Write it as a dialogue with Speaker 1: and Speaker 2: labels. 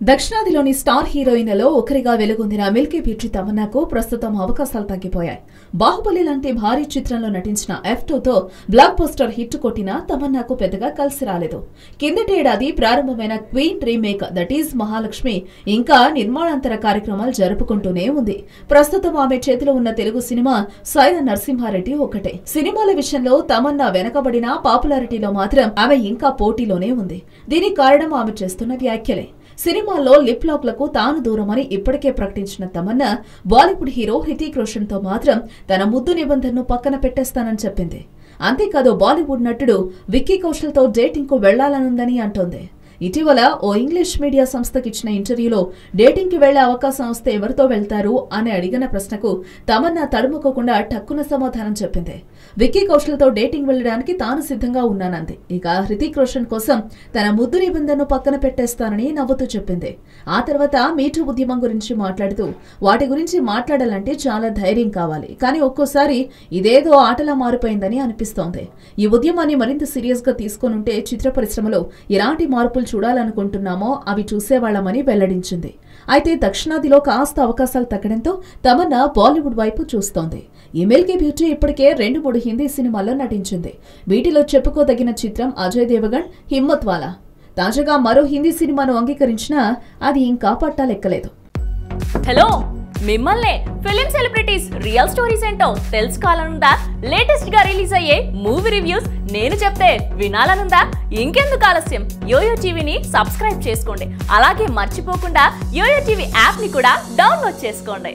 Speaker 1: దక్షిణాదిలోని star హీరోయిన్లలో ఒకరిగా వెలుగొందిన Milky beauty తమన్నాకు ప్రస్తుతం అవకాశాలు తగ్గిపోయాయి. బాహుబలి లాంటి భారీ చిత్రంలో నటించిన F2తో బ్లాక్ బస్టర్ హిట్ కొట్టిన తమన్నాకు పెద్దగా కలిసి రాలేదు. కిందటేడాది ప్రారంభమైన queen remake that is Mahalakshmi ఇంకా నిర్మాణాంతర కార్యక్రమాలు జరుపుకుంటూనే ఉంది. ప్రస్తుతం ఆమె చేతిలో ఉన్న తెలుగు సినిమా సైరా నరసింహారెడ్డి ఒకటే. సినిమాల విషయంలో తమన్నా వెనకబడిన పాపులారిటీలో మాత్రం ఆమె ఇంకా పోటీలోనే ఉంది. దీనికి కారణం ఆమె చేస్తున్న వ్యాఖ్యలే. సినిమాల్లో లిప్ లాక్లకు తాను దూరమని ఇప్పటికే ప్రకటించిన తమన్నా బాలీవుడ్ హీరో హృతిక్ రోషన్ తో మాత్రం తన ముద్దు నిబంధనను పక్కన పెట్టేస్తానని చెప్పింది. అంతేకాదు బాలీవుడ్ నటుడు విక్కీ కౌశల్ తో డేటింగ్ కు వెళ్లాలనుందని అంటోంది. ఇటీవల ఓ ఇంగ్లీష్ మీడియా సంస్థకి ఇచ్చిన ఇంటర్వ్యూలో డేటింగ్ కి వెళ్లే అవకాశం వస్తే ఎవరితో వెళ్తారు అని అడిగిన ప్రశ్నకు తమన్నా తడుముకోకుండా టక్కున సమాధానం చెప్పింది. విక్కీ కౌశల్ తో డేటింగ్ వెళ్లడానికి తాను సిద్ధంగా ఉన్నానంది. ఇక హృతిక్ రోషన్ కోసం తన ముద్దు నిబంధనను పక్కన పెట్టేస్తానని నవ్వుతూ చెప్పింది. ఆ తర్వాత మీటూ ఉద్యమం గురించి మాట్లాడుతూ వాటి గురించి మాట్లాడాలంటే చాలా ధైర్యం కావాలి, కానీ ఒక్కోసారి ఇదేదో ఆటలా మారిపోయిందని అనిపిస్తోంది. ఈ ఉద్యమాన్ని మరింత సీరియస్ గా తీసుకొనుంటే చిత్ర పరిశ్రమలో ఎలాంటి మార్పులు చూడాలనుకుంటున్నామో అవి చూసేవాళ్లమని వెల్లడించింది. అయితే దక్షిణాదిలో కాస్త అవకాశాలు తగ్గడంతో తమన్నా బాలీవుడ్ వైపు చూస్తోంది. ఈ మిల్కీ బ్యూటీ ఇప్పటికే 2-3 హిందీ సినిమాల్లో నటించింది. వీటిలో చెప్పుకోదగిన చిత్రం అజయ్ దేవగన్ హిమ్మత్ వాలా. తాజాగా మరో హిందీ సినిమాను అంగీకరించినా అది ఇంకా పట్టాలెక్కలేదు.
Speaker 2: హలో, మిమ్మల్నే ఫిలిం సెలబ్రిటీస్ రియల్ స్టోరీస్ ఏంటో తెలుసుకోవాలనుందా? లేటెస్ట్ గా రిలీజ్ అయ్యే మూవీ రివ్యూస్ నేను చెప్తే వినాలనుందా? ఇంకెందుకు ఆలస్యం, యోయో టీవీని సబ్స్క్రైబ్ చేసుకోండి. అలాగే మర్చిపోకుండా యోయో టీవీ యాప్ ని కూడా డౌన్లోడ్ చేసుకోండి.